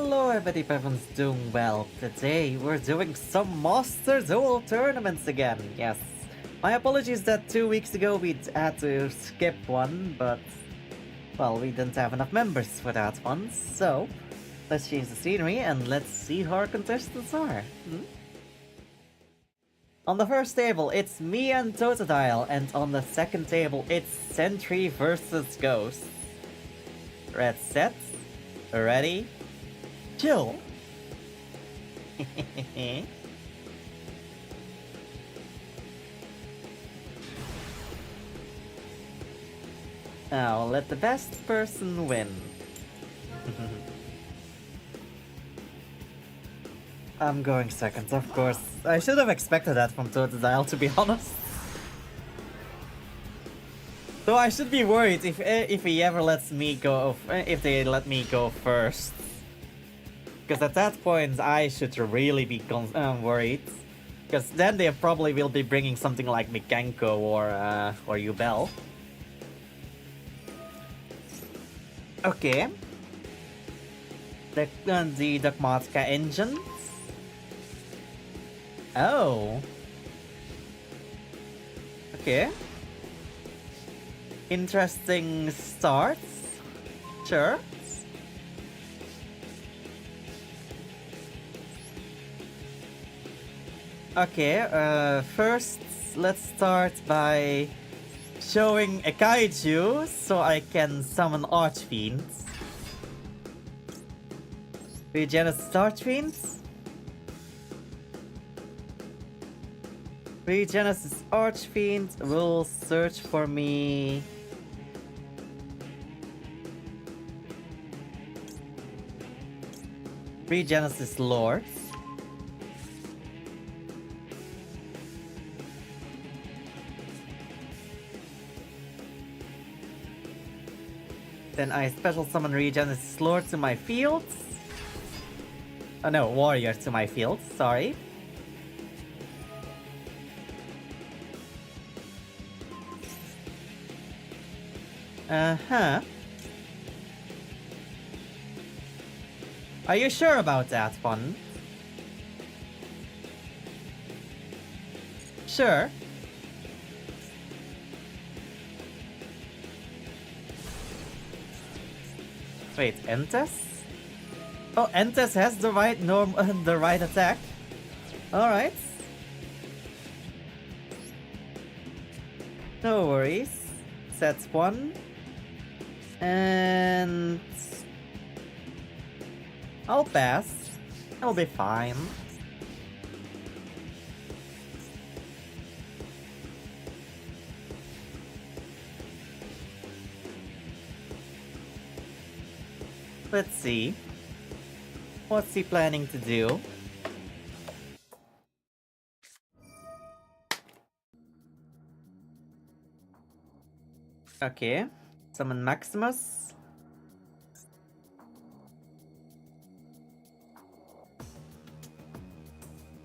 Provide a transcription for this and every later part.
Hello everybody, everyone's doing well. Today we're doing some Monster Duel tournaments again, yes. My apologies that 2 weeks ago we had to skip one, but... well, we didn't have enough members for that one, so... let's change the scenery and let's see who our contestants are. On the first table, it's me and Totodile, and on the second table, it's Sentry versus Ghost. Red set, ready, chill. Now, let the best person win. I'm going second, of course. I should have expected that from Totodile, to be honest. So I should be worried if he ever lets me go, if they let me go first. Because at that point I should really be worried. Because then they probably will be bringing something like Mikenko or Yubel. Okay. The Dogmatica engine. Oh. Okay. Interesting starts. Sure. Okay, first let's start by showing a kaiju so I can summon Archfiends. Regenesis Archfiends. Regenesis Archfiend will search for me. Regenesis Lords. Then I special summon Regenesis Lord to my fields. Oh no, Warrior to my fields, sorry. Uh-huh. Are you sure about that one? Sure. Wait, Entes? Oh, Entes has the right the right attack. Alright. No worries. Sets 1. And... I'll pass. I'll be fine. Let's see. What's he planning to do? Okay. Summon Maximus.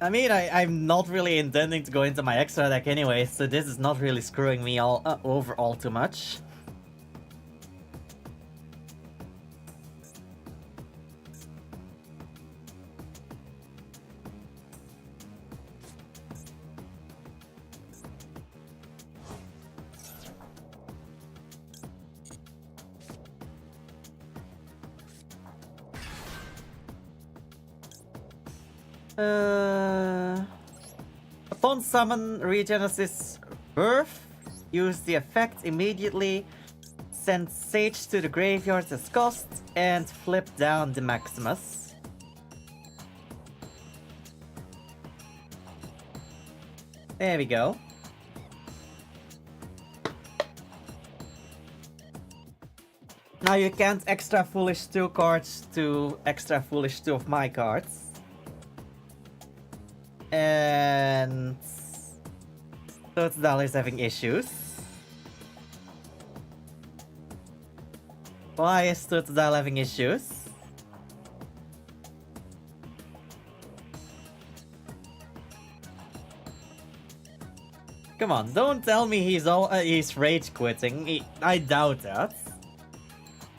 I mean, I'm not really intending to go into my extra deck anyway, so this is not really screwing me over all too much. Upon summon Regenesis Birth, use the effect immediately, send Sage to the graveyard as cost, and flip down the Maximus. There we go. Now you can't extra foolish 2 cards to extra foolish 2 of my cards. And... Totodile is having issues. Why is Totodile having issues? Come on, don't tell me he's rage quitting. I doubt that.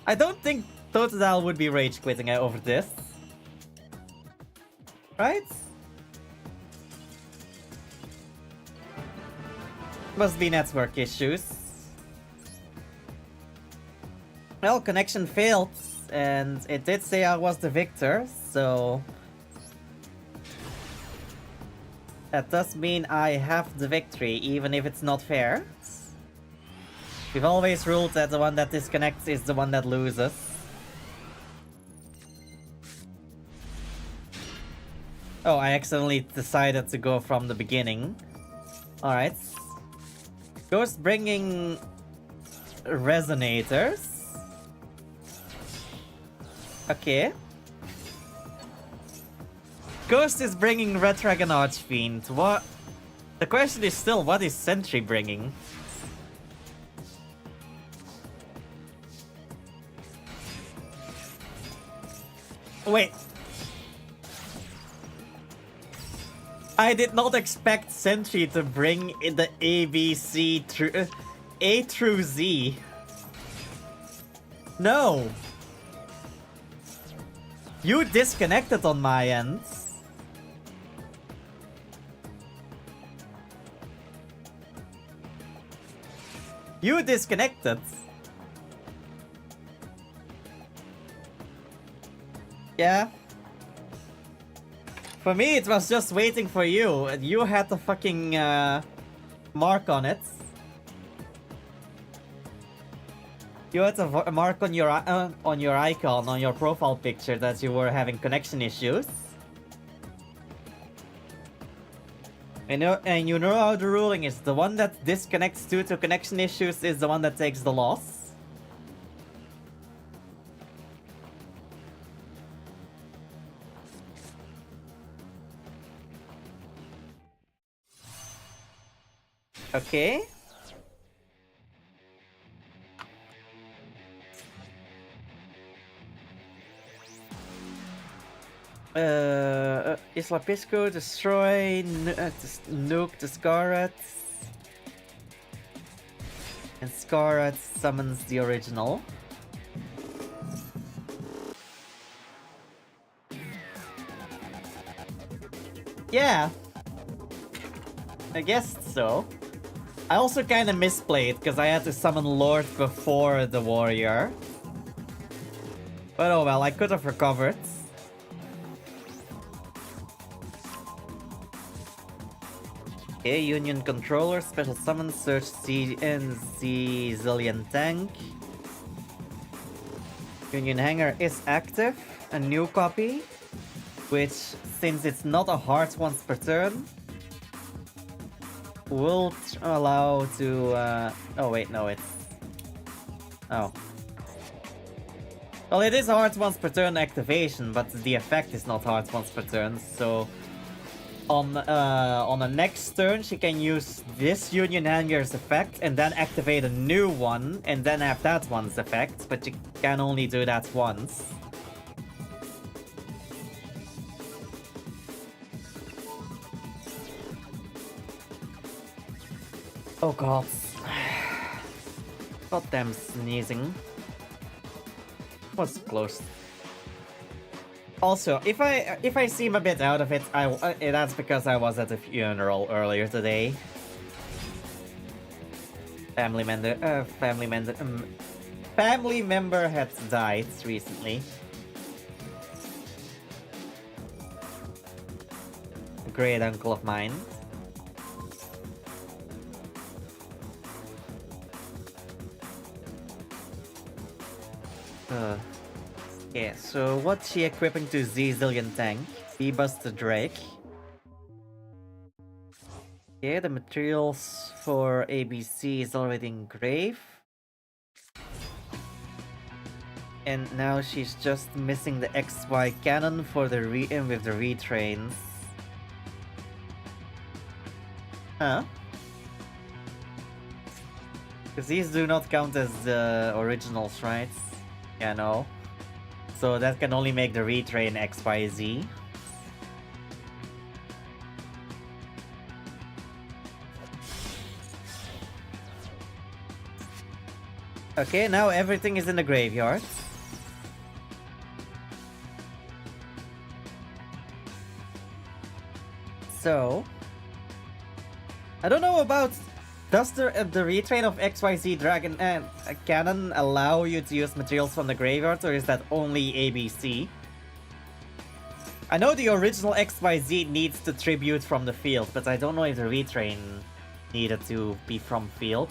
I don't think Totodile would be rage quitting over this. Right? Must be network issues. Well, connection failed, and it did say I was the victor, so... That does mean I have the victory, even if it's not fair. We've always ruled that the one that disconnects is the one that loses. Oh, I accidentally decided to go from the beginning. Alright. Ghost bringing... resonators. Okay. Ghost is bringing Red Dragon Archfiend. What? The question is still, what is Sentry bringing? Wait. I did not expect Sentry to bring in the ABC through A through Z. No. You disconnected on my end. You disconnected. Yeah. For me, it was just waiting for you, and you had the fucking mark on it. You had a mark on your icon, on your profile picture, that you were having connection issues. And you know how the ruling is. The one that disconnects due to connection issues is the one that takes the loss. Okay. Isla Pisco, destroy, nuke the Scarrats. And Scarrat summons the original. Yeah. I guess so. I also kinda misplayed, because I had to summon Lord before the warrior. But oh well, I could have recovered. Okay, Union Controller, Special Summon, Search C and Z Zillion Tank. Union Hanger is active, a new copy, which, since it's not a heart once per turn, will allow to, oh wait, no, it's... Oh. Well, it is heart once per turn activation, but the effect is not heart once per turn, so... On the next turn, she can use this Union Hanger's effect and then activate a new one and then have that one's effect, but you can only do that once. Oh god. Goddamn sneezing. Was close. Also, if I seem a bit out of it, that's because I was at a funeral earlier today. Family member had died recently. A great uncle of mine. Yeah, so what's she equipping to Z Zillion Tank? B-Bust the Drake. Yeah, the materials for ABC is already engraved. And now she's just missing the XY cannon for the with the retrains. Huh? Because these do not count as the originals, right? Yeah, no. So that can only make the retrain XYZ. Okay, now everything is in the graveyard. So, I don't know about... Does the retrain of XYZ Dragon Cannon allow you to use materials from the graveyard, or is that only ABC? I know the original XYZ needs the tribute from the field, but I don't know if the retrain needed to be from field.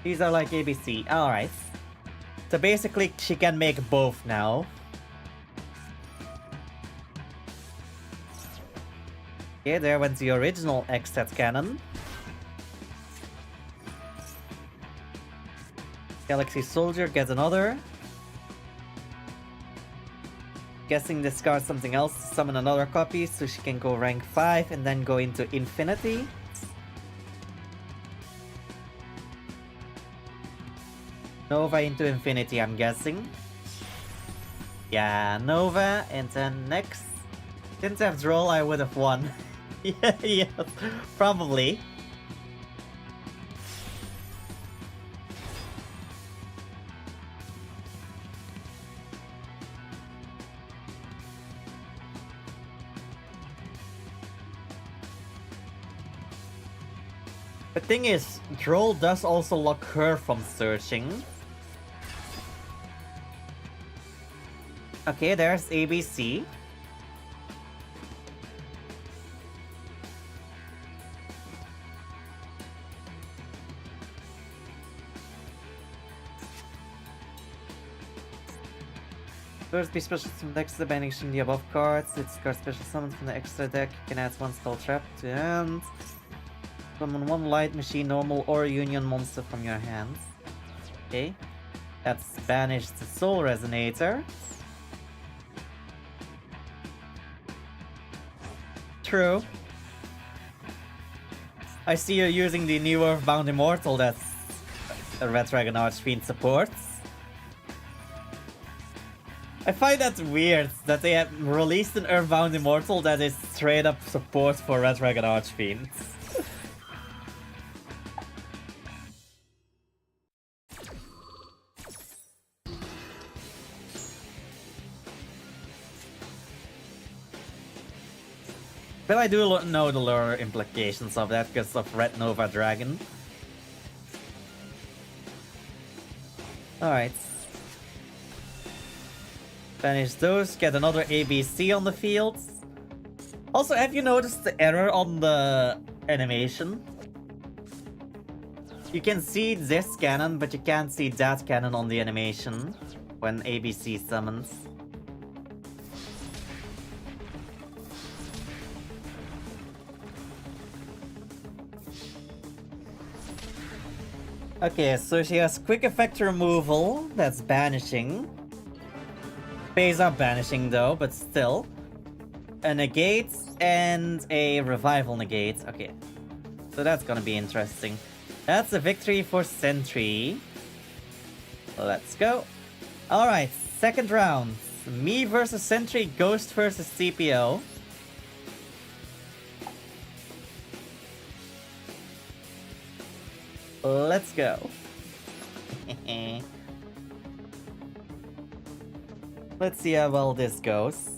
These are like ABC. Alright. So basically, she can make both now. Okay, there went the original X-Set cannon. Galaxy Soldier gets another. Guessing discard something else to summon another copy so she can go rank 5 and then go into Infinity. Nova into Infinity, I'm guessing. Yeah, Nova, and then next. Didn't have Droll, I would have won. Yeah, probably. The thing is, Droll does also lock her from searching. Okay, there's ABC. First, be special from decks to banishing the above cards. It's card special summons from the extra deck. You can add one spell trap to hand. Summon one light machine, normal, or union monster from your hands. Okay. That's banished the Soul Resonator. True. I see you're using the new Earthbound Immortal that's a Red Dragon Archfiend supports. I find that weird that they have released an Earthbound Immortal that is straight up support for Red Dragon Archfiends. But I do know the lore implications of that because of Red Nova Dragon. Alright. Banish those, get another ABC on the field. Also, have you noticed the error on the animation? You can see this cannon, but you can't see that cannon on the animation when ABC summons. Okay, so she has quick effect removal, that's banishing. Pays up banishing though, but still. A negate and a revival negate. Okay, so that's gonna be interesting. That's a victory for Sentry. Let's go. Alright, second round. Me versus Sentry, Ghost versus CPO. Let's go. Let's see how well this goes.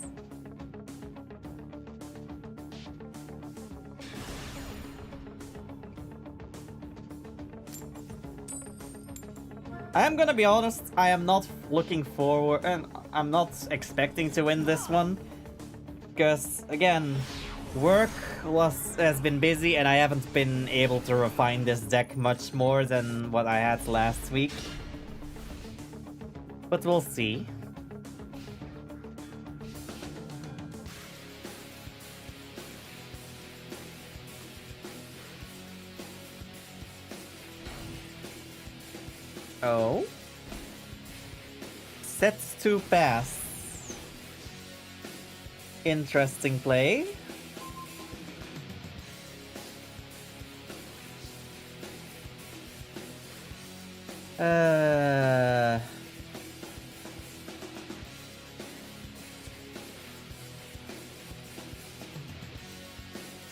I'm gonna be honest, I am not looking forward and I'm not expecting to win this one. Because again, work has been busy and I haven't been able to refine this deck much more than what I had last week. But we'll see. Oh. Sets to pass. Interesting play.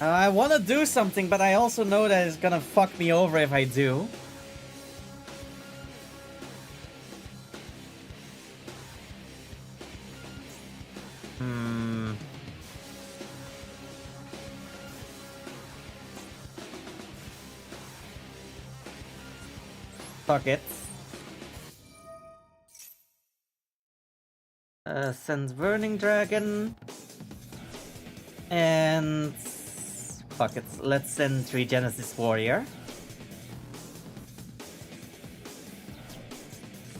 I want to do something, but I also know that it's gonna fuck me over if I do. Hmm. Fuck it. Send Burning Dragon. And... fuck it, let's send Regenesis Warrior.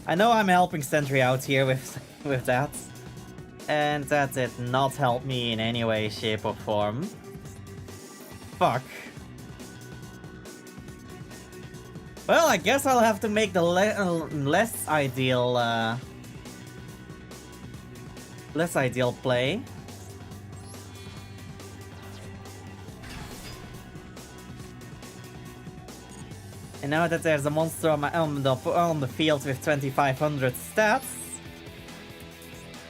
I know I'm helping Sentry out here with that. And that did not help me in any way, shape, or form. Fuck. Well, I guess I'll have to make the less ideal play. And now that there's a monster on the field with 2500 stats,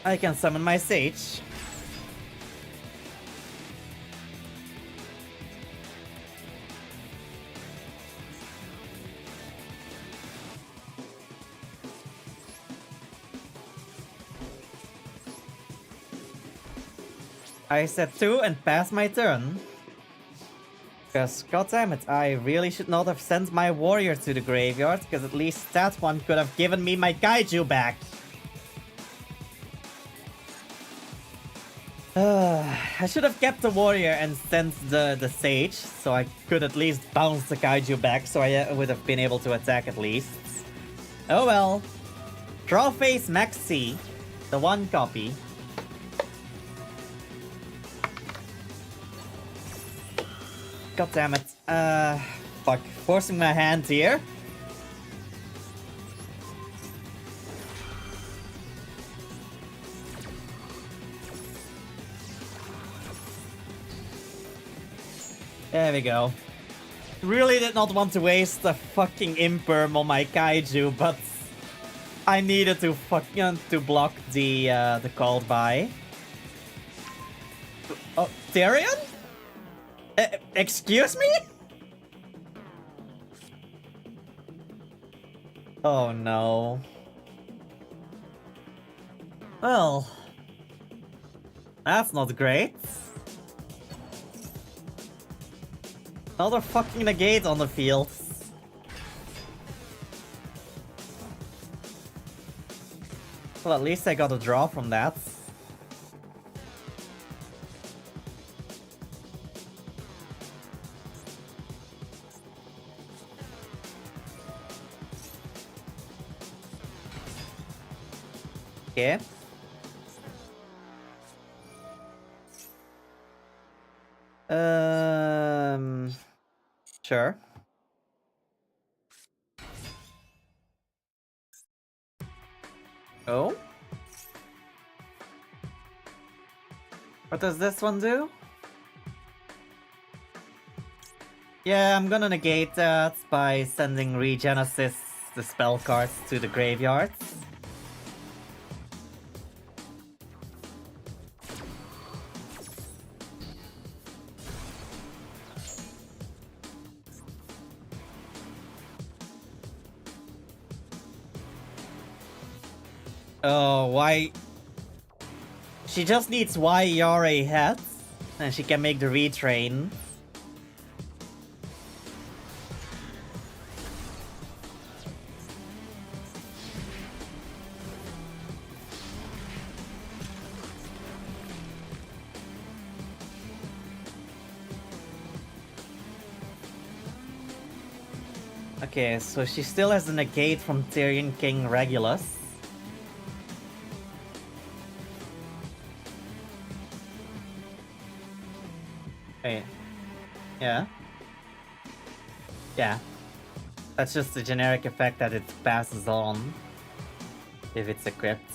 I can summon my Sage. I said 2 and pass my turn. Because, goddammit, I really should not have sent my warrior to the graveyard, because at least that one could have given me my kaiju back. I should have kept the warrior and sent the sage, so I could at least bounce the kaiju back, so I would have been able to attack at least. Oh well. Draw face Max C, the one copy. God damn it. Fuck. Forcing my hand here. There we go. Really did not want to waste a fucking imperm on my kaiju, but I needed to to block the called by. Oh, Tyrion? Excuse me? Oh no. Well, that's not great. Another fucking negate on the field. Well, at least I got a draw from that. Okay. Sure. Oh? What does this one do? Yeah, I'm gonna negate that by sending Regenesis, the spell cards, to the graveyard. Oh, why? She just needs YERA heads, and she can make the retrain. Okay, so she still has the negate from Tyrion King Regulus. Wait. Yeah? Yeah. That's just the generic effect that it passes on if it's equipped.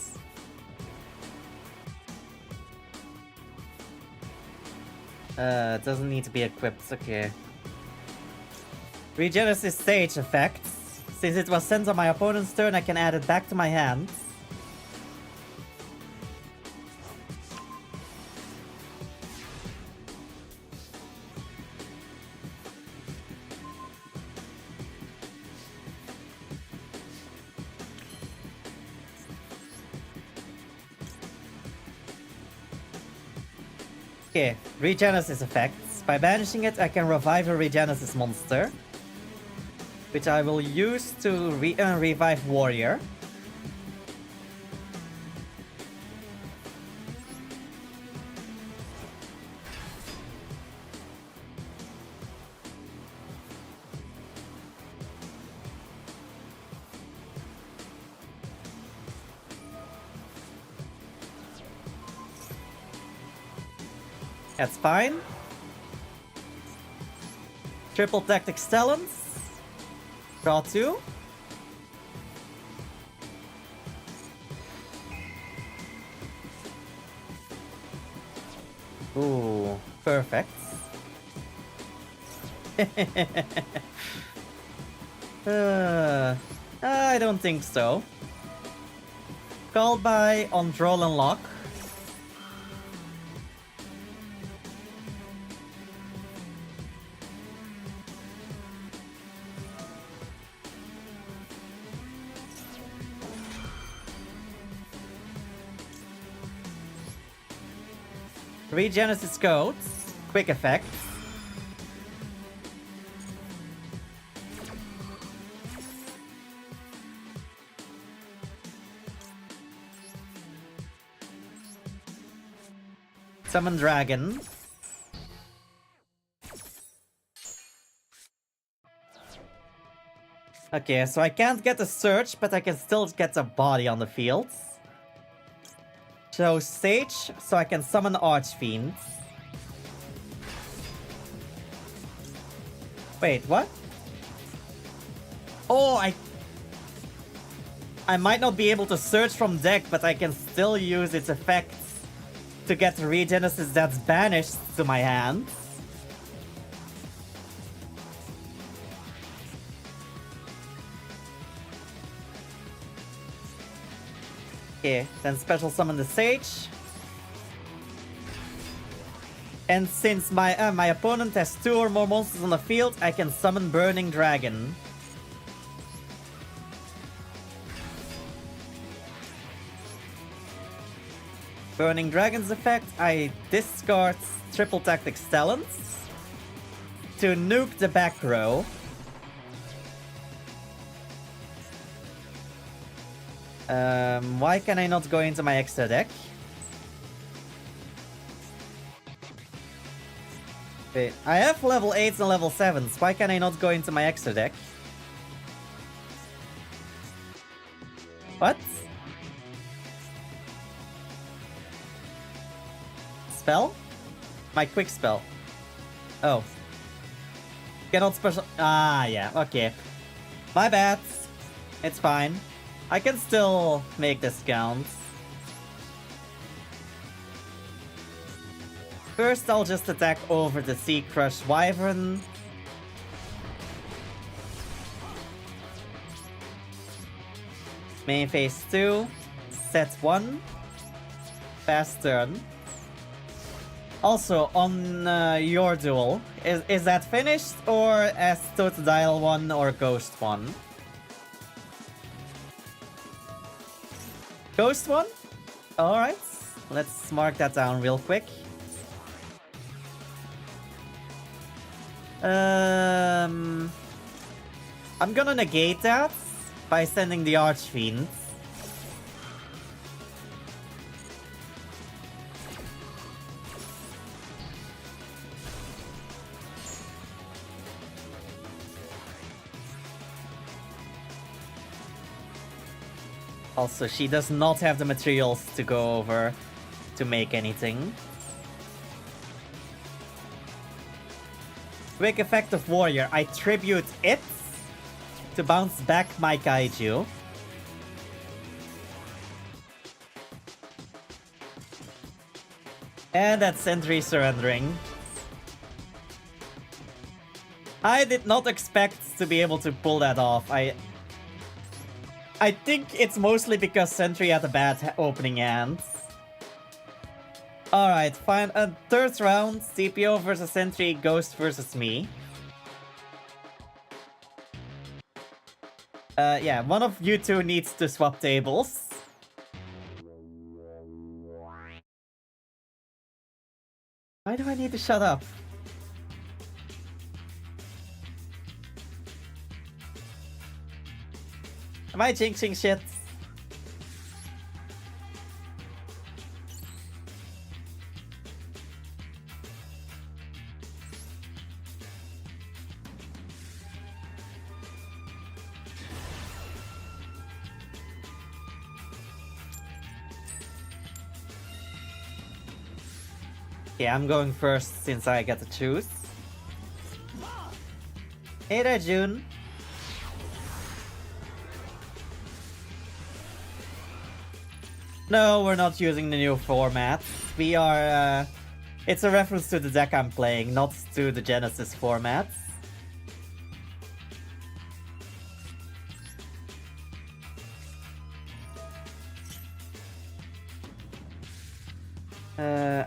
It doesn't need to be equipped, okay. Regenesis Sage effect. Since it was sent on my opponent's turn, I can add it back to my hand. Okay, regenesis effects. By banishing it, I can revive a regenesis monster, which I will use to revive warrior. That's fine. Triple tactic talents. Draw 2. Ooh, perfect. I don't think so. Called by on draw and lock. Regenesis codes. Quick effect. Summon dragon. Okay, so I can't get a search, but I can still get a body on the field. So Sage, so I can summon Archfiends. Wait, what? Oh, I might not be able to search from deck, but I can still use its effects to get regenesis that's banished to my hand. Okay, then special summon the Sage. And since my opponent has 2 or more monsters on the field, I can summon Burning Dragon. Burning Dragon's effect, I discard Triple Tactics Talents to nuke the back row. Why can I not go into my extra deck? Wait, I have level 8s and level 7s. Why can I not go into my extra deck? What? Spell? My quick spell. Oh. Cannot special... Ah, yeah, okay. My bad. It's fine. I can still make this count. First, I'll just attack over the Sea Crush Wyvern. Main phase 2. Set 1. Fast turn. Also, on your duel, is that finished or as Totodile 1 or Ghost 1? Ghost 1? Alright, let's mark that down real quick. I'm gonna negate that by sending the Archfiends. Also, she does not have the materials to go over to make anything. Quick effect of Warrior. I tribute it to bounce back my Kaiju. And that's Sentry surrendering. I did not expect to be able to pull that off. I think it's mostly because Sentry had a bad opening hand. Alright, fine. Third round, CPO versus Sentry, Ghost versus me. Yeah, one of you two needs to swap tables. Why do I need to shut up? Am I jinxing shit? Yeah, I'm going first since I get to choose. Hey there, June. No, we're not using the new format. We are, it's a reference to the deck I'm playing, not to the Genesis format.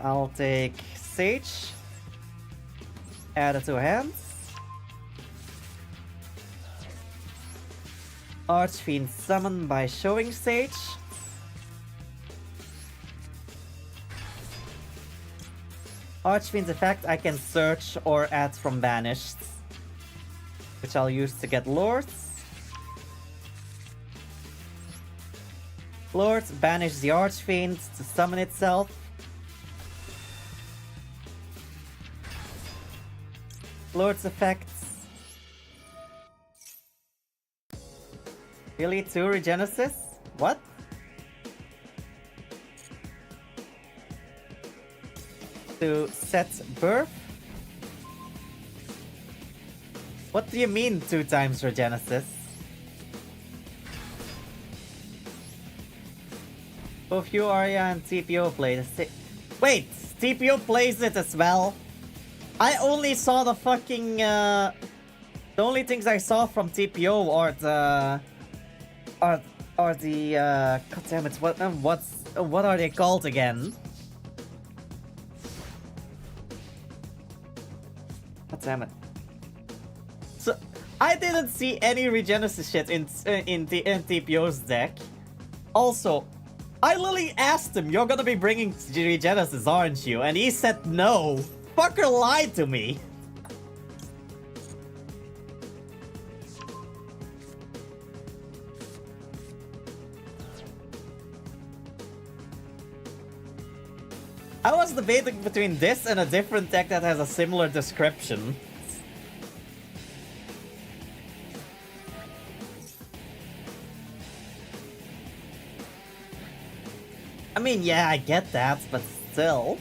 I'll take Sage. Add it to hands. Archfiend summon by showing Sage. Archfiend's effect I can search or add from banished, which I'll use to get Lords. Lord, banish the Archfiend to summon itself. Lord's effects. Really? 2 regenesis? What? To set birth? What do you mean 2 times regenesis? Both you, Arya, and TPO play the same. Wait! TPO plays it as well? I only saw the fucking, the only things I saw from TPO are the... Are the, God damn it, what are they called again? God damn it. So, I didn't see any regenesis shit in TPO's deck. Also, I literally asked him, you're gonna be bringing regenesis, aren't you? And he said no. Fucker lied to me. I was debating between this and a different deck that has a similar description. I mean, yeah, I get that, but still.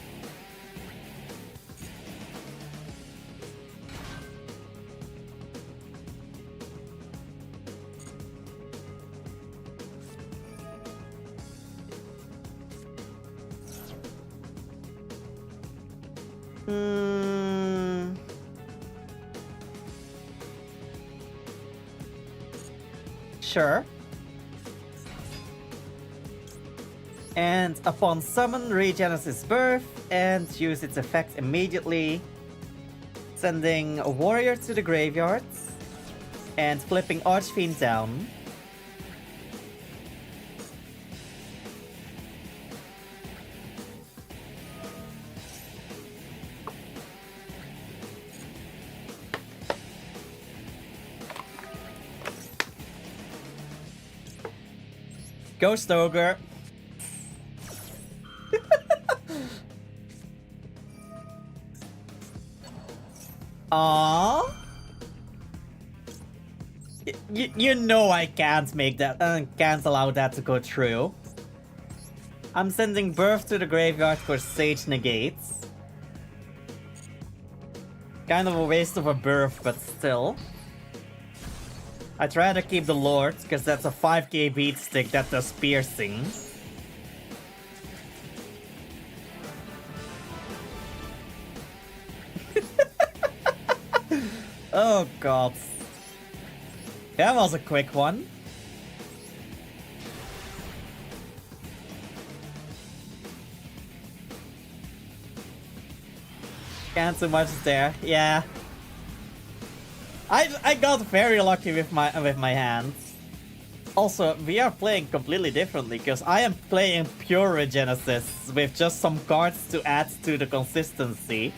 Sure. And upon summon, regenesis birth and use its effect immediately, sending a warrior to the graveyard and flipping Archfiend down. Ghost Ogre. Aww. You know I can't make that, can't allow that to go through. I'm sending Birth to the graveyard for Sage Negates. Kind of a waste of a Birth, but still. I'd rather keep the Lord, because that's a 5k beat stick that does piercing. Oh god. That was a quick one. Can't do much there, yeah. I got very lucky with my hands. Also, we are playing completely differently, because I am playing pure regenesis with just some cards to add to the consistency.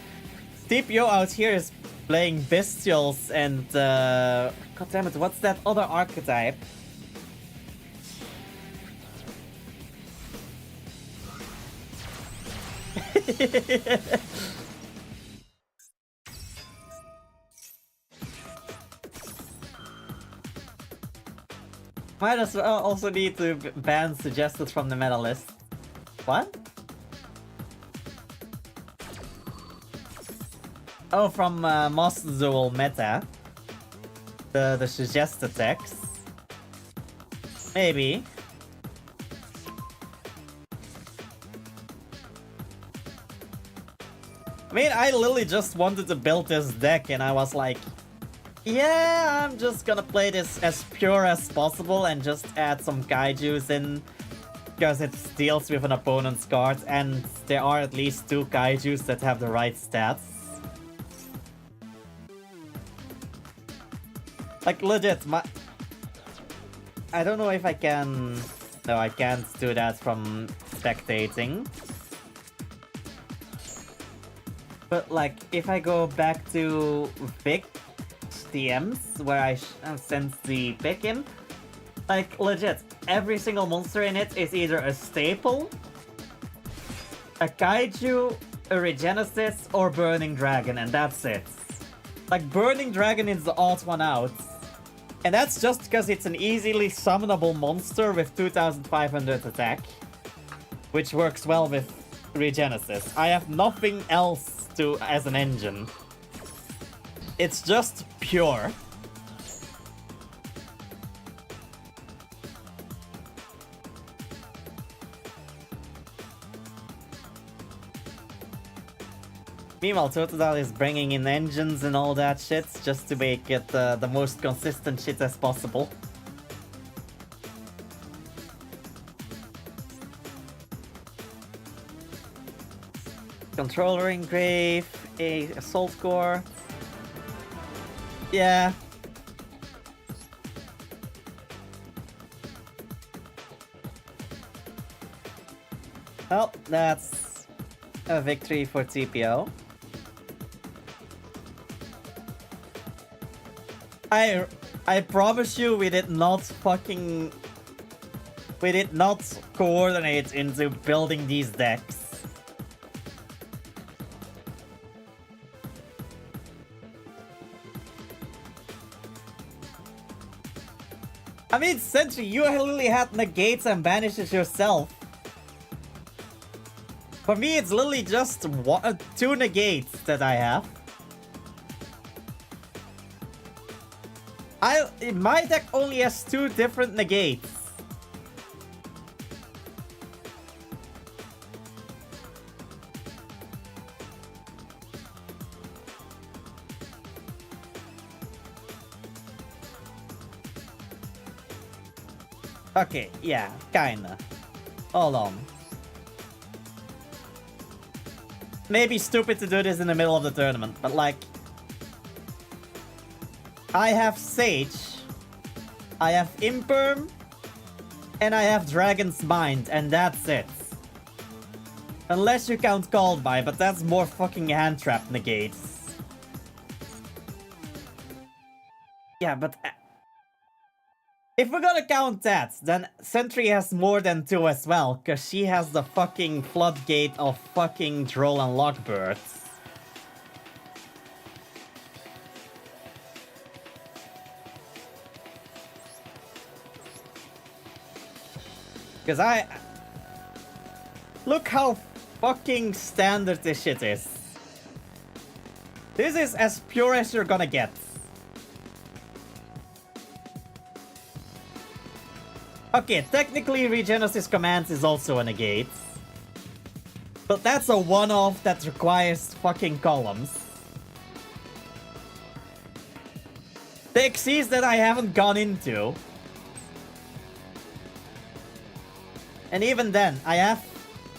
TPO out here is playing bestials and god damn it, what's that other archetype? Might as well also need to ban suggested from the meta list. What? Oh, from Monster Duel meta. The suggested text. Maybe. I mean, I literally just wanted to build this deck and I was like, yeah, I'm just gonna play this as pure as possible and just add some kaijus in, because it deals with an opponent's card and there are at least 2 kaijus that have the right stats. Like, legit, I don't know if I can... No, I can't do that from spectating. But, like, if I go back to Vic DMs, where I sent the pick in, like, legit, every single monster in it is either a staple, a kaiju, a regenesis, or Burning Dragon, and that's it. Like, Burning Dragon is the odd one out. And that's just because it's an easily summonable monster with 2500 attack, which works well with regenesis. I have nothing else as an engine. It's just pure. Meanwhile, Totodile is bringing in engines and all that shit just to make it the most consistent shit as possible. Controller engrave, a assault core. Yeah. Well, that's a victory for TPO. I promise you we did not coordinate into building these decks. I mean, Sentry, you literally had negates and banishes yourself. For me, it's literally just 2 negates that I have. My deck only has 2 different negates. Okay, yeah, kinda. Hold on. Maybe stupid to do this in the middle of the tournament, but like... I have Sage, I have Imperm, and I have Dragon's Mind, and that's it. Unless you count Called By, but that's more fucking hand trap negates. Yeah, but... if we're gonna count that, then Sentry has more than 2 as well, cause she has the fucking floodgate of fucking Droll and Lockbirds. Cause look how fucking standard this shit is. This is as pure as you're gonna get. Okay, technically Regenesis Commands is also a negate. But that's a one-off that requires fucking columns. The Xyz that I haven't gone into. And even then, I have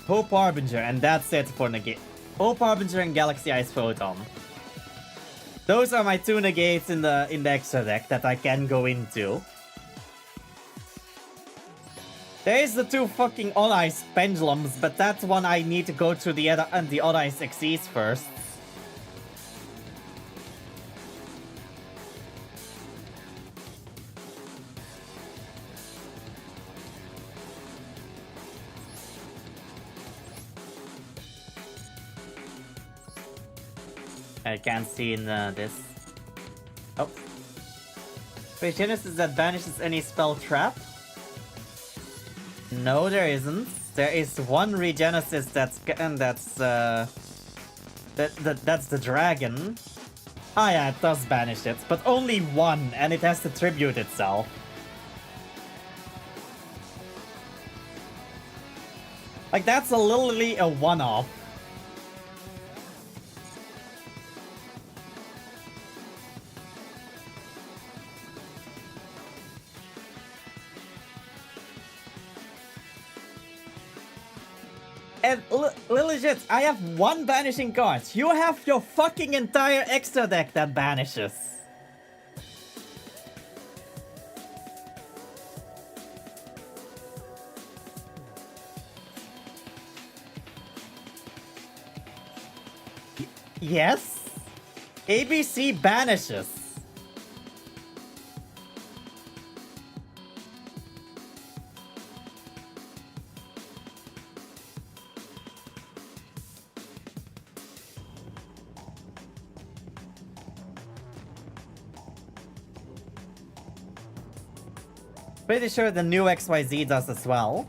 Hope Harbinger, and that's it for negate. Hope Harbinger and Galaxy Ice Photon. Those are my 2 negates in the extra deck that I can go into. There's the two fucking on ice pendulums, but that one I need to go through the other and the on ice exceeds first. I can't see in this. Oh. Regenesis that banishes any spell trap? No, there isn't. There is one Regenesis that's that's the dragon. Ah yeah, it does banish it, but only one, and it has to tribute itself. Like, that's literally a one-off. And legit, I have one banishing card. You have your fucking entire extra deck that banishes. Yes? ABC banishes. Pretty sure the new XYZ does as well.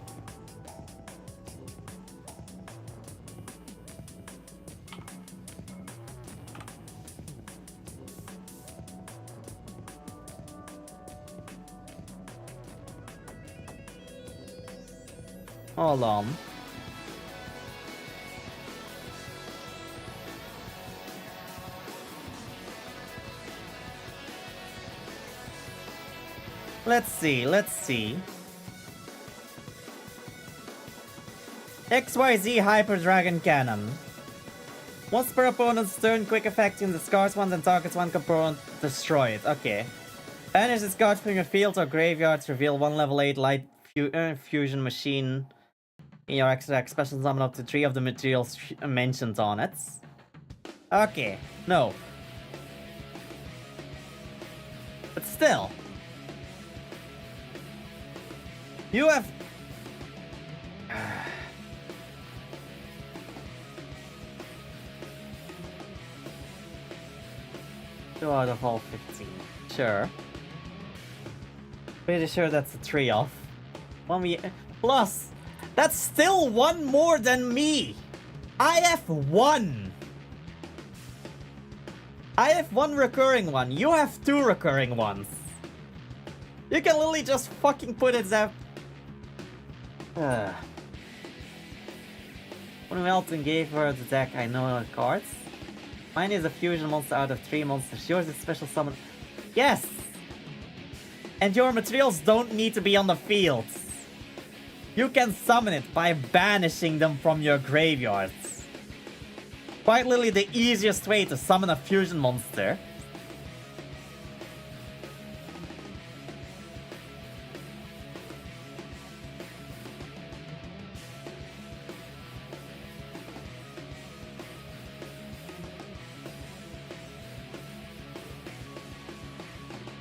Hold on. Let's see. XYZ Hyper Dragon Cannon. Once per opponent's turn, quick effect in discards one and targets one component, destroy it. Okay. Banish this card from your field or graveyards, reveal one level 8 light fusion machine in your extra deck. Special summon up to 3 of the materials mentioned on it. Okay, no. But still. You have... 2 out of all 15. Sure. Pretty sure that's a 3 off. 1 plus! That's still one more than me! I have 1! I have 1 recurring one. You have 2 recurring ones. You can literally just fucking put it there. When Melton gave her the deck, I know the cards. Mine is a fusion monster out of 3 monsters. Yours is special summon. Yes! And your materials don't need to be on the field. You can summon it by banishing them from your graveyards. Quite literally the easiest way to summon a fusion monster.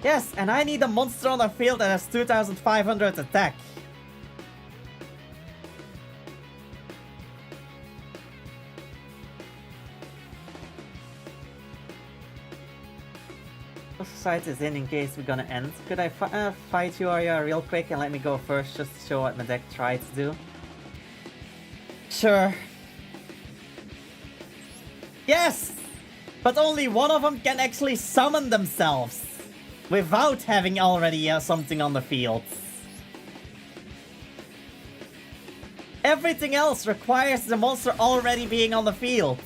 Yes, and I need a monster on the field that has 2500 attack. Society is in case we're gonna end. Could I fight you, Arya, real quick and let me go first just to show what my deck tried to do? Sure. Yes! But only one of them can actually summon themselves without having already something on the field. Everything else requires the monster already being on the field.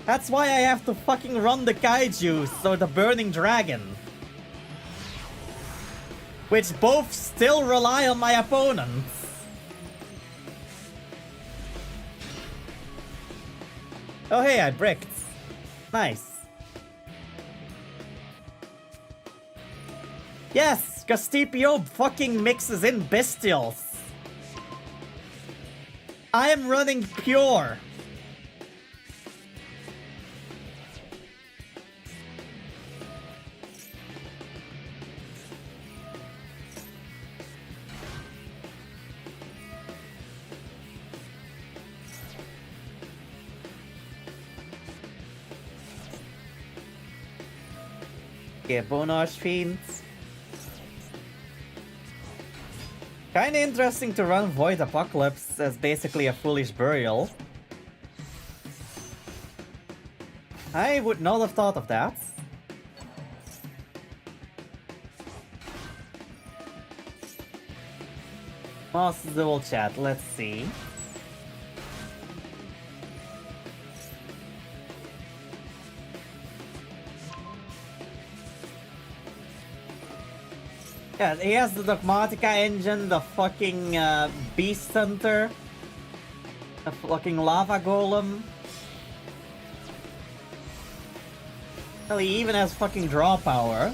That's why I have to fucking run the Kaijus or the Burning Dragon. Which both still rely on my opponents. Oh hey, I bricked. Nice. Yes, because TPO fucking mixes in bestials. I am running pure. Yeah, Bone Archfiends. Kinda interesting to run Void Apocalypse as basically a foolish burial. I would not have thought of that. Moss Dual Chat, let's see. Yeah, he has the Dogmatica engine, the fucking Beast Hunter, the fucking Lava Golem. Hell, he even has fucking draw power.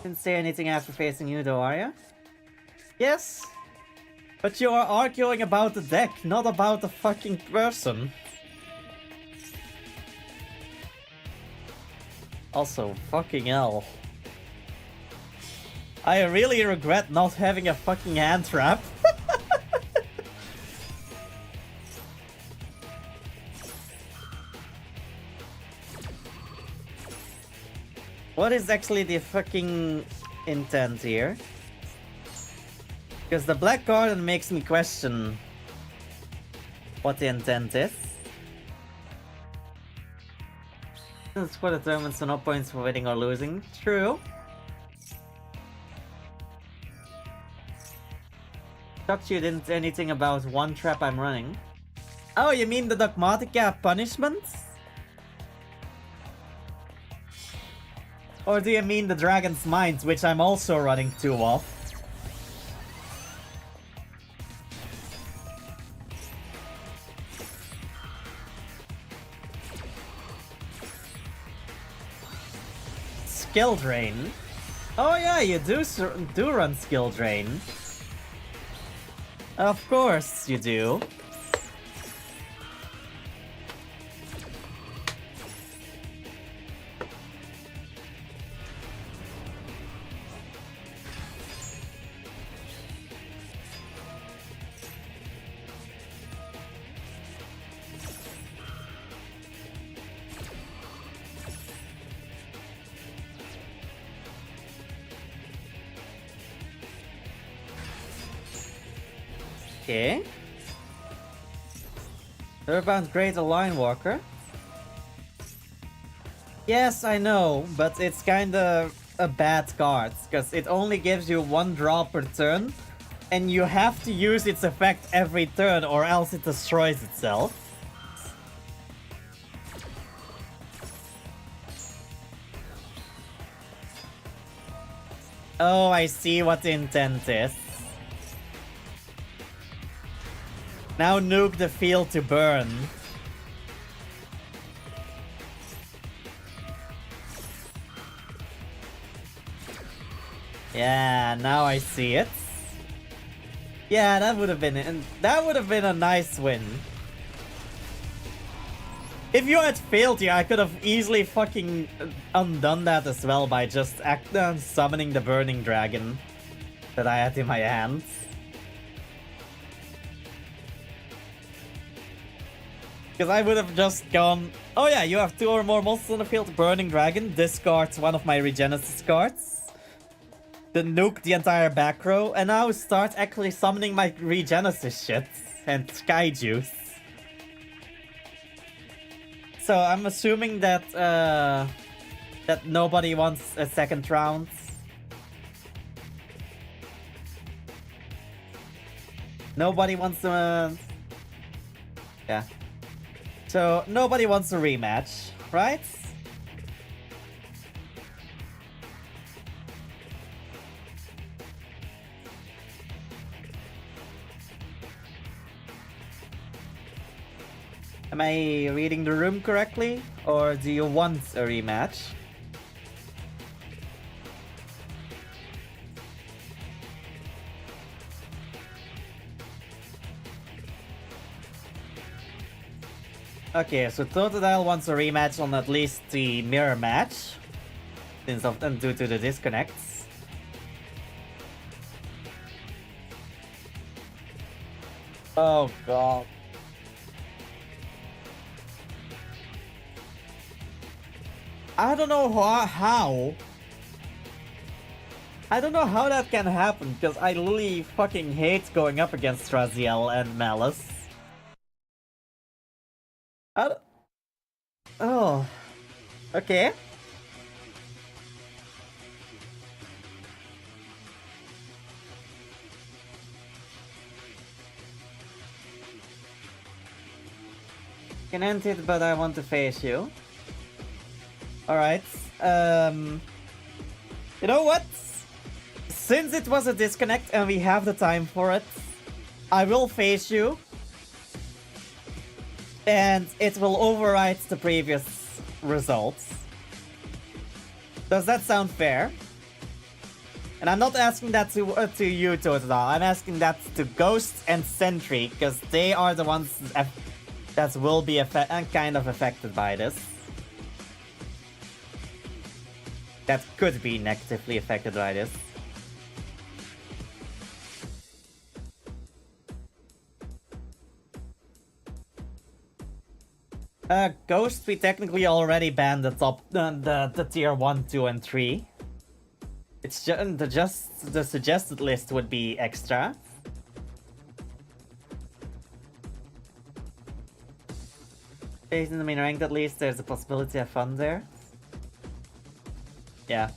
Didn't say anything after facing you though, are you? Yes? But you are arguing about the deck, not about the fucking person. Also, fucking hell. I really regret not having a fucking hand trap. What is actually the fucking intent here? Because the Black Garden makes me question what the intent is. Since for the tournament, so no points for winning or losing. True. Shocked you didn't say anything about one trap I'm running. Oh, you mean the Dogmatica punishments? Or do you mean the Dragon's Mind, which I'm also running 2 of? Skill Drain? Oh yeah, you do run Skill Drain. Of course you do. Okay. Urban Great Line Walker. Yes, I know, but it's kinda a bad card, because it only gives you 1 draw per turn, and you have to use its effect every turn or else it destroys itself. Oh, I see what the intent is. Now nuke the field to burn. Yeah, now I see it. Yeah, that would have been a nice win. If you had failed here, I could have easily fucking undone that as well by just summoning the Burning Dragon that I had in my hands. Because I would have just gone, oh yeah, you have 2 or more monsters on the field, Burning Dragon, discards one of my regenesis cards, then nuke the entire back row, and now start actually summoning my regenesis shit and Sky Juice. So I'm assuming that that nobody wants a second round. Nobody wants to... yeah. So, nobody wants a rematch, right? Am I reading the room correctly? Or do you want a rematch? Okay, so Totodile wants a rematch on at least the mirror match. Since often due to the disconnects. Oh god. I don't know how. I don't know how that can happen, because I really fucking hate going up against Raziel and Malice. Oh. Okay. Can end it, but I want to face you. Alright. You know what? Since it was a disconnect and we have the time for it, I will face you. And it will override the previous results. Does that sound fair? And I'm not asking that to you, Totodile. I'm asking that to Ghost and Sentry, because they are the ones that will be kind of affected by this. That could be negatively affected by this. Ghost, we technically already banned the top, the tier 1, 2, and 3. It's just the suggested list would be extra. Based in the main rank, at least there's a possibility of fun there. Yeah.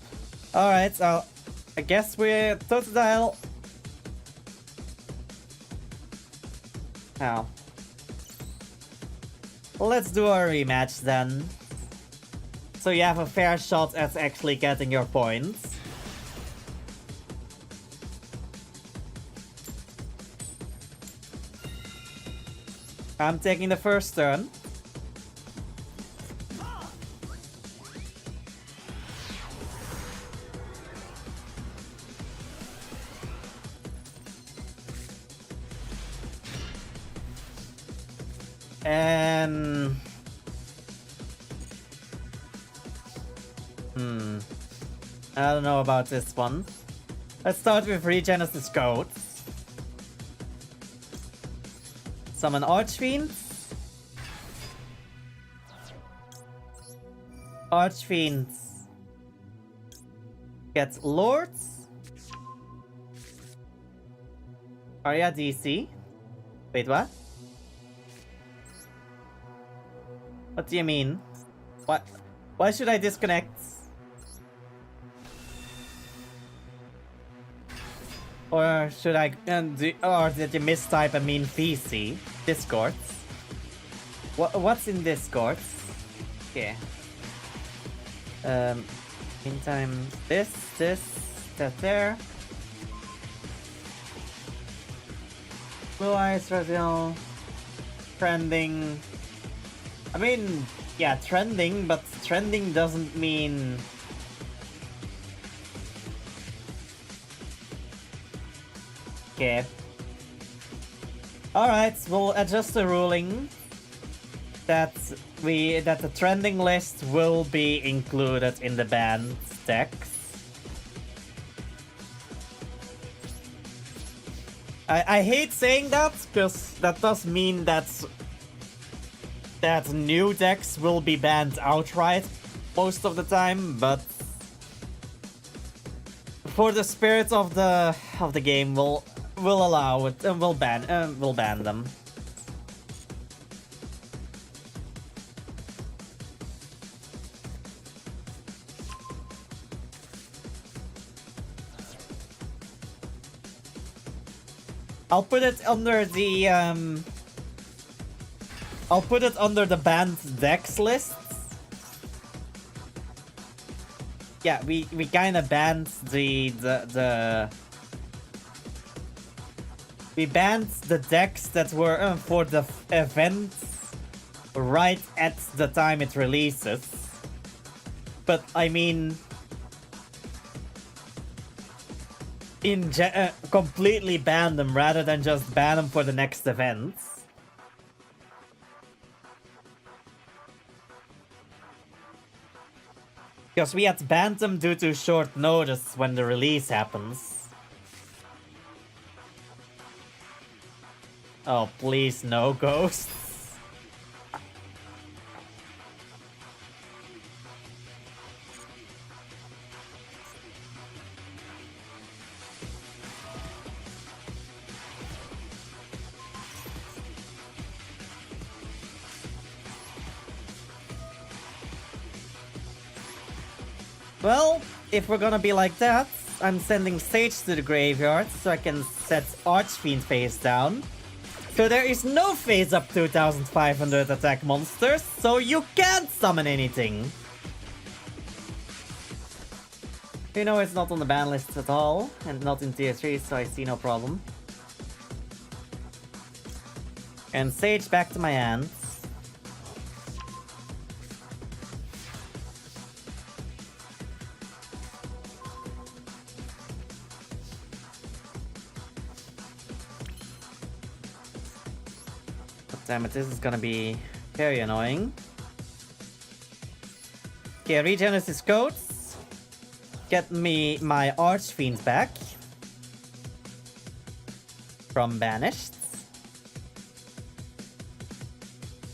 Alright, so I guess we're Totodile. Now, let's do a rematch then. So you have a fair shot at actually getting your points. I'm taking the first turn. And... I don't know about this one. Let's start with regenesis codes. Summon Archfiends. Archfiends get Lords. Arya DC. Wait, what? What do you mean? What? Why should I disconnect? Or should I... or did you mistype and mean PC? Discords? What's in Discords? Okay. Meantime, this, that there. Blue Eyes, Raziel. Trending. I mean, yeah, trending, but trending doesn't mean... Okay. Alright, we'll adjust the ruling that the trending list will be included in the banned decks. I hate saying that, because that does mean that new decks will be banned outright most of the time, but for the spirit of the game, we'll allow it and we'll ban them. I'll put it under the I'll put it under the banned decks list. Yeah, we kind of banned we banned the decks that were for the events right at the time it releases. But I mean, completely ban them rather than just ban them for the next events. Because we had banned them due to short notice when the release happens. Oh, please, no ghosts. Well, if we're gonna be like that, I'm sending Sage to the graveyard so I can set Archfiend face down. So there is no phase up 2500 attack monsters, so you can't summon anything. You know it's not on the ban list at all, and not in tier 3, so I see no problem. And Sage back to my hands. Damn it, this is gonna be very annoying. Okay, regenesis codes. Get me my Archfiend back. From Banished.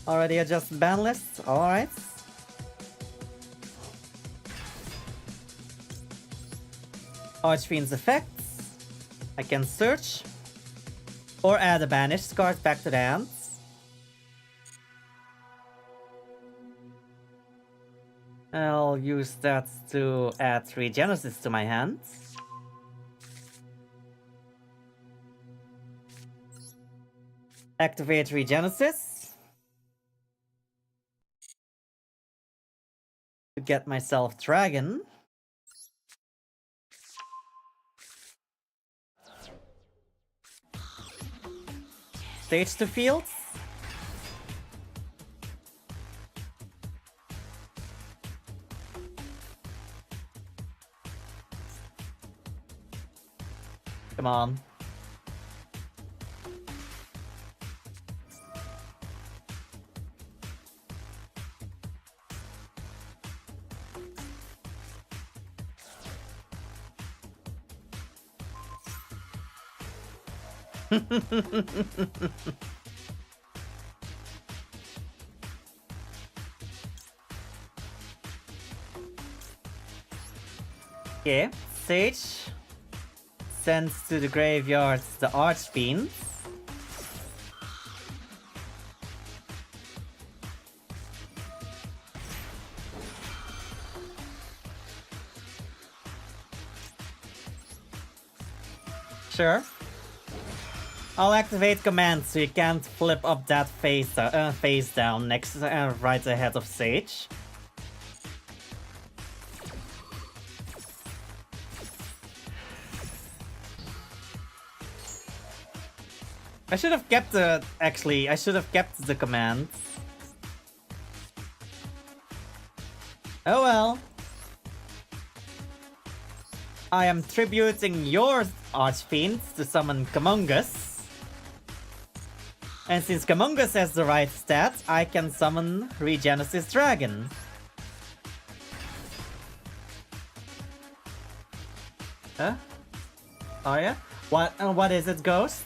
Already adjusted ban list, alright. Archfiend's effects. I can search. Or add a Banished card back to the hand. I'll use that to add regenesis to my hand. Activate regenesis. To get myself dragon. Stage to fields. Come on. Okay, Sage sends to the graveyards the Archfiends. Sure. I'll activate command so you can't flip up that face down next, right ahead of Sage. I should have kept the... Actually, I should have kept the command. Oh well. I am tributing your Archfiend to summon Kamungus. And since Kamungus has the right stat, I can summon Regenesis Dragon. Huh? Oh yeah? What is it, Ghost?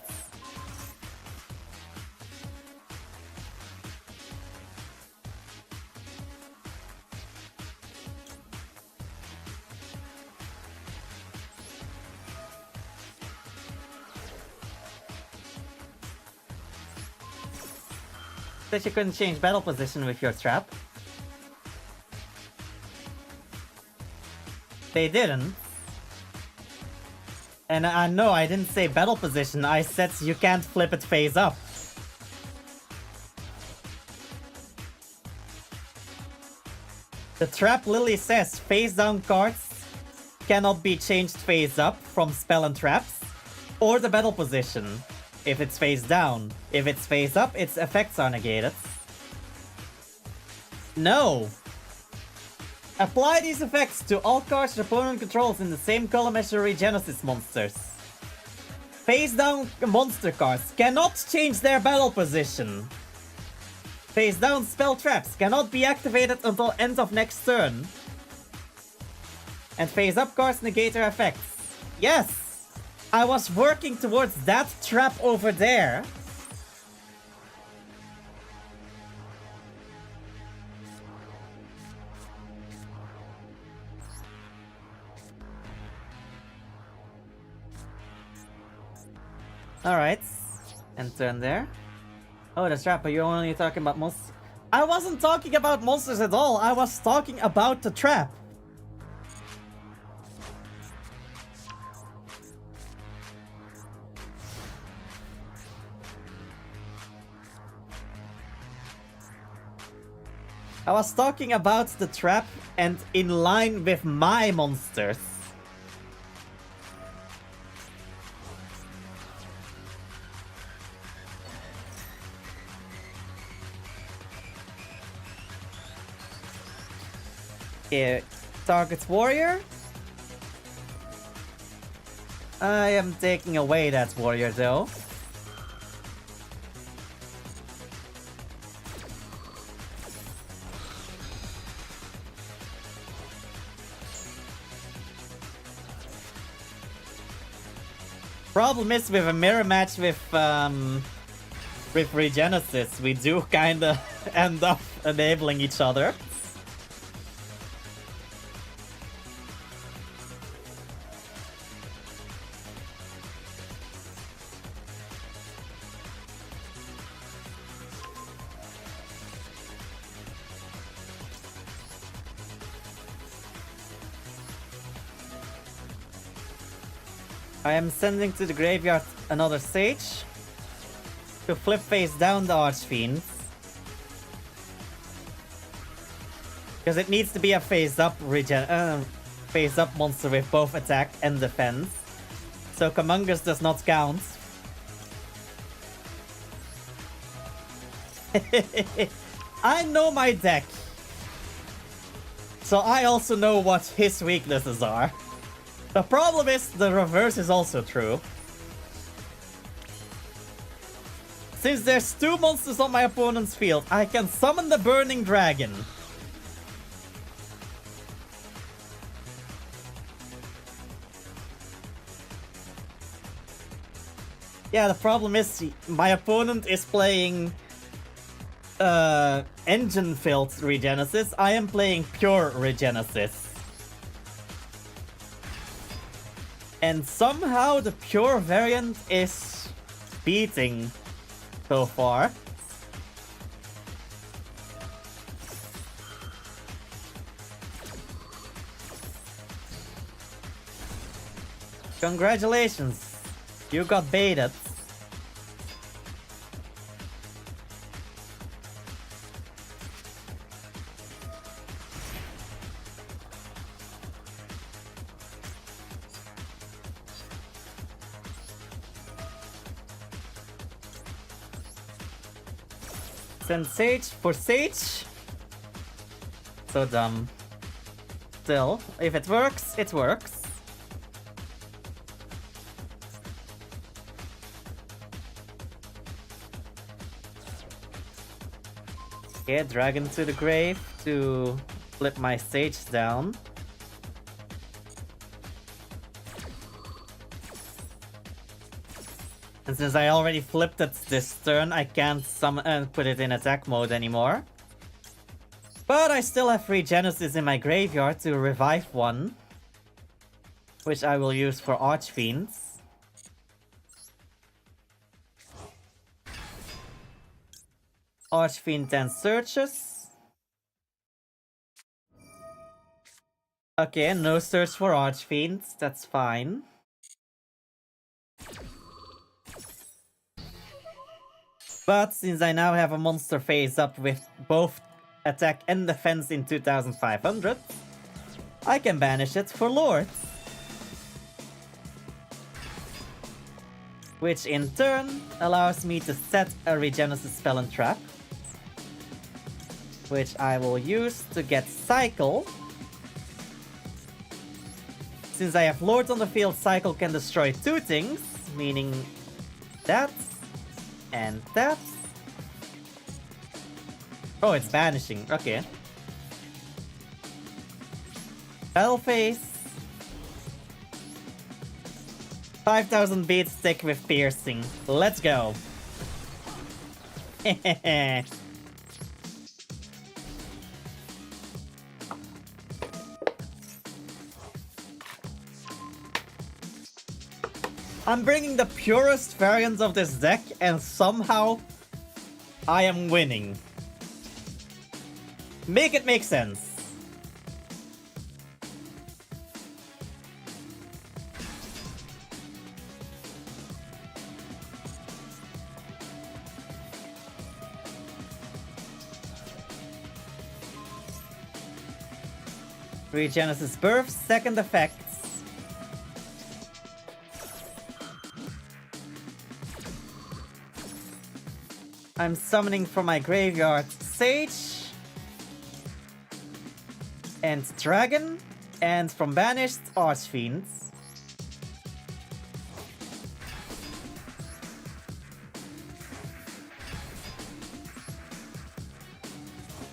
That you couldn't change battle position with your trap. They didn't. And no, I didn't say battle position, I said you can't flip it face up. The trap literally says face down cards cannot be changed face up from spell and traps, or the battle position. If it's face down. If it's face up, its effects are negated. No! Apply these effects to all cards your opponent controls in the same column as your regenesis monsters. Face down monster cards cannot change their battle position. Face down spell traps cannot be activated until end of next turn. And face up cards negate their effects. Yes! I was working towards that trap over there. Alright. And turn there. Oh, the trap, but you're only talking about monsters. I wasn't talking about monsters at all. I was talking about the trap. I was talking about the trap and in line with my monsters. Okay, target warrior. I am taking away that warrior though. Problem is with a mirror match with regenesis, we do kinda end up enabling each other. I am sending to the graveyard another Sage to flip face down the Archfiend. Because it needs to be a face up monster with both attack and defense. So Commungus does not count. I know my deck. So I also know what his weaknesses are. The problem is, the reverse is also true. Since there's two monsters on my opponent's field, I can summon the Burning Dragon. Yeah, the problem is, my opponent is playing engine-filled Regenesis. I am playing pure Regenesis. And somehow the pure variant is beating so far. Congratulations, you got baited. Send Sage for Sage. So dumb. Still, if it works, it works. Okay, Dragon to the grave to flip my Sage down. And since I already flipped it this turn, I can't put it in attack mode anymore. But I still have Regenesis in my graveyard to revive one, which I will use for Archfiends. Archfiend then searches. Okay, no search for Archfiends, that's fine. But since I now have a monster face up with both attack and defense in 2500, I can banish it for Lord. Which in turn allows me to set a Regenesis spell and trap. which I will use to get Cycle. Since I have Lords on the field, Cycle can destroy 2 things, meaning that and that. Oh, it's banishing. Okay. Battle phase. 5,000 beats stick with piercing. Let's go. I'm bringing the purest variants of this deck, and somehow I am winning. Make it make sense. Regenesis Birth, second effects. I'm summoning from my graveyard Sage and Dragon, and from Banished, Archfiends.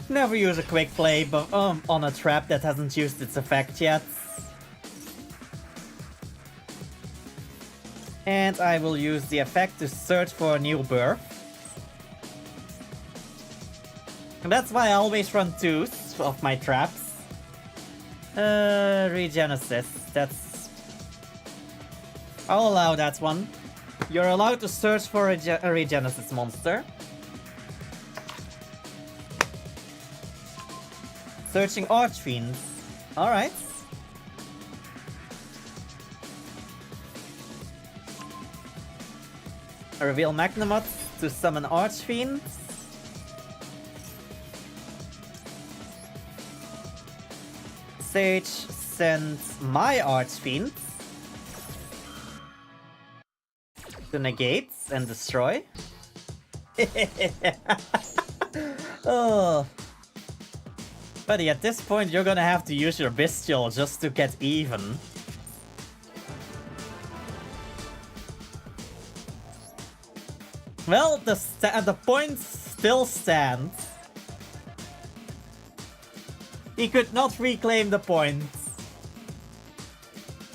Never use a quick play but on a trap that hasn't used its effect yet. And I will use the effect to search for a new birth. And that's why I always run 2s of my traps. Regenesis, that's... I'll allow that one. You're allowed to search for a Regenesis monster. Searching Archfiends. Alright. I reveal Magnamut to summon Archfiends. Sage sends my Archfiends to negate and destroy. Oh. Buddy, at this point you're gonna have to use your Bestial just to get even. Well, the points still stand. He could not reclaim the points.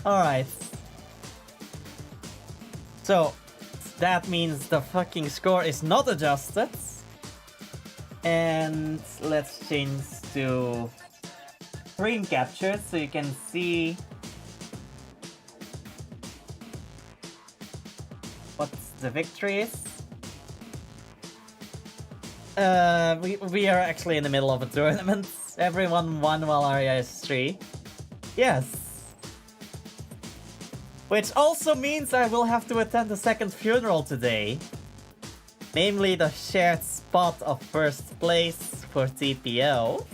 Alright. So, that means the fucking score is not adjusted. And let's change to screen capture so you can see what the victory is. We are actually in the middle of a tournament. Everyone won while Arya is 3. Yes. Which also means I will have to attend a second funeral today. Namely the shared spot of first place for TPO.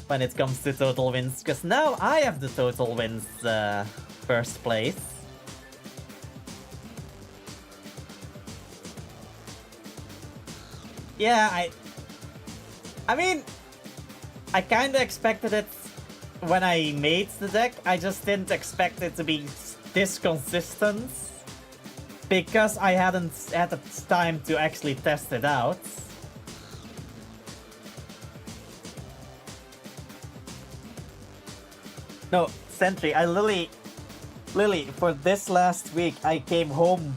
When it comes to total wins. Because now I have the total wins first place. Yeah, I mean, I kinda expected it when I made the deck. I just didn't expect it to be this consistent. Because I hadn't had the time to actually test it out. No, Sentry, I Lily, for this last week, I came home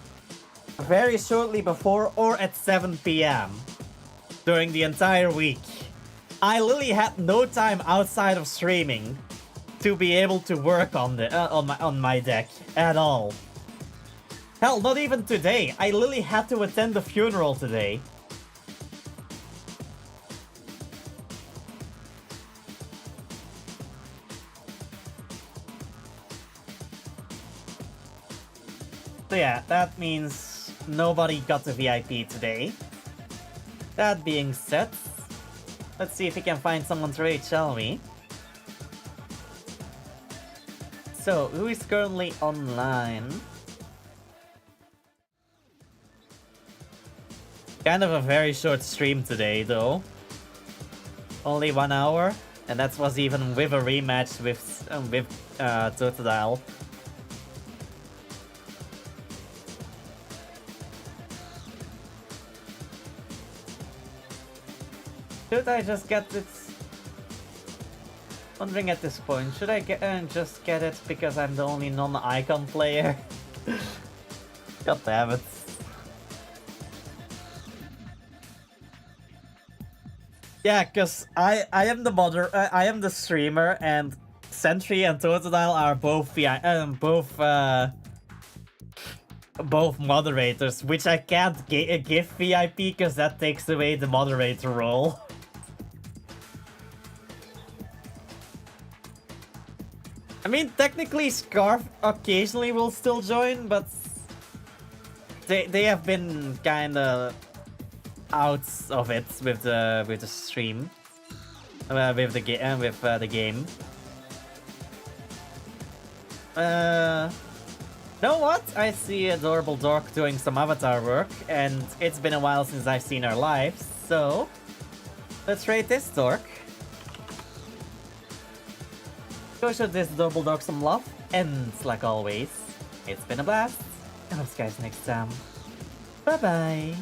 very shortly before or at 7 PM. During the entire week. I literally had no time outside of streaming to be able to work on the on my deck at all. Hell, not even today. I literally had to attend the funeral today. So yeah, that means nobody got the VIP today. That being said, let's see if we can find someone to raid, shall we? So, who is currently online? Kind of a very short stream today, though. only 1 hour, and that was even with a rematch with Totodile. Should I just get it? Wondering at this point, should I just get it because I'm the only non-icon player? God damn it. Yeah, cause I am the I am the streamer, and Sentry and Totodile are both both moderators, which I can't give VIP because that takes away the moderator role. I mean, technically Scarf occasionally will still join, but they have been kinda out of it with the stream, with the game. Know what? I see adorable Dork doing some avatar work, and it's been a while since I've seen her live, so let's rate this Dork. Go show this adorable Dork some love, and like always, it's been a blast. I'll see you guys next time. Bye bye.